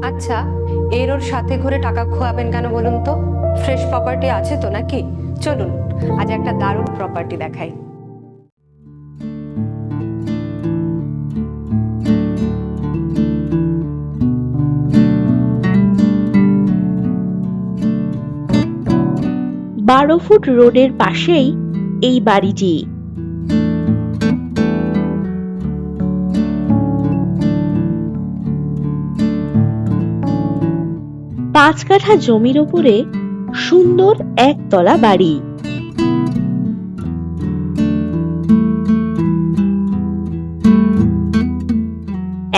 আচ্ছা, এর ওর সাথে ঘুরে টাকা খোয়াবেন কেন বলুন তো? ফ্রেশ প্রপার্টি আছে তো নাকি? চলুন আজ একটা দারুণ প্রপার্টি দেখাই। বারো ফুট রোডের পাশেই এই বাড়িটি। পাঁচ কাঠা জমির উপরে সুন্দর একতলা বাড়ি।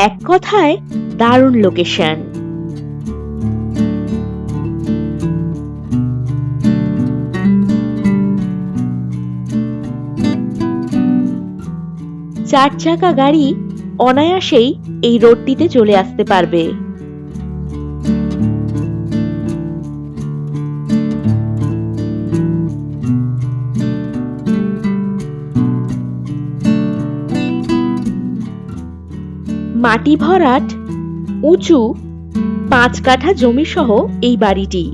এক কথায় দারুণ লোকেশন। চার চাকা গাড়ি অনায়াসেই এই রোডটিতে চলে আসতে পারবে। মাটি ভরাট উঁচু 5 কাঠা জমি সহ এই বাড়িটি।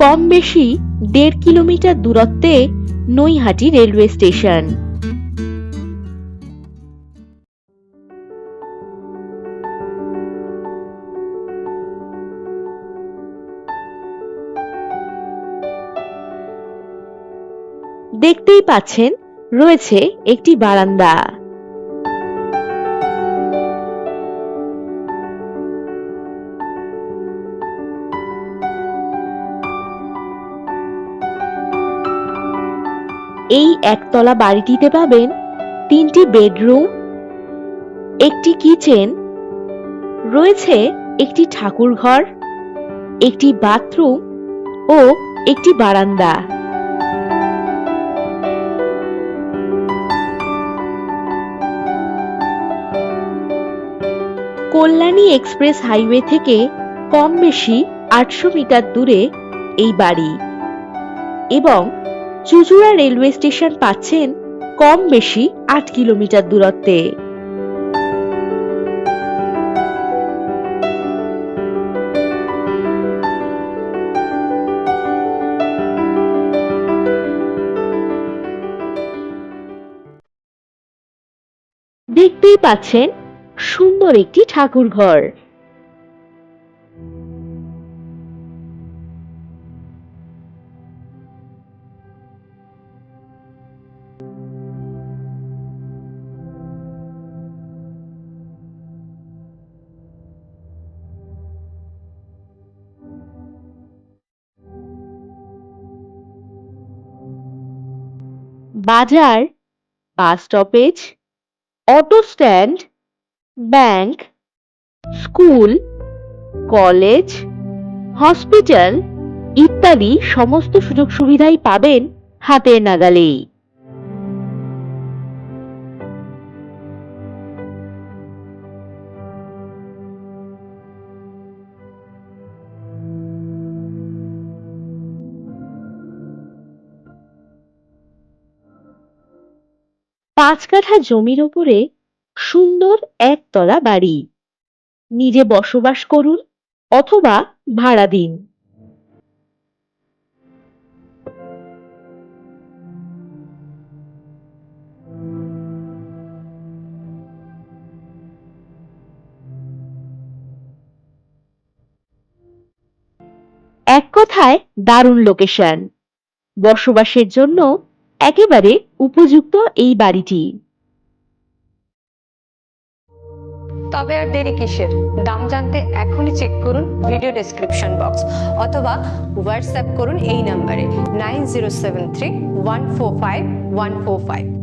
কম বেশি 1.5 কিলোমিটার দূরত্বে নৈহাটি রেলওয়ে স্টেশন। দেখতেই পাচ্ছেন রয়েছে একটি বারান্দা। এই একতলা বাড়িটিতে পাবেন 3টি বেডরুম, একটি কিচেন, রয়েছে একটি ঠাকুর ঘর, একটি বাথরুম ও একটি বারান্দা। কল্যাণী এক্সপ্রেস হাইওয়ে থেকে কম বেশি 800 মিটার দূরে এই বাড়ি এবং চুঁচুড়া রেলওয়ে স্টেশন পাচ্ছেন কম বেশি 8 কিলোমিটার দূরত্বে। দেখতেই পাচ্ছেন সুন্দর একটি ঠাকুর ঘর। বাজার, bus stoppage, auto stand, bank, school, college, hospital ইত্যাদি সমস্ত সুযোগ সুবিধাই পাবেন হাতের নাগালেই। পাঁচ কাঠা জমির উপরে সুন্দর একতলা বাড়ি। নিজে বসবাস করুন অথবা ভাড়া দিন। এক কথায় দারুণ লোকেশন, বসবাসের জন্য একেবারে উপযুক্ত এই বাড়িটি। তবে আর দেরি কিসের? দাম জানতে এখনই চেক করুন ভিডিও ডেসক্রিপশন বক্স অথবা হোয়াটসঅ্যাপ করুন এই নাম্বারে 9073 145 145।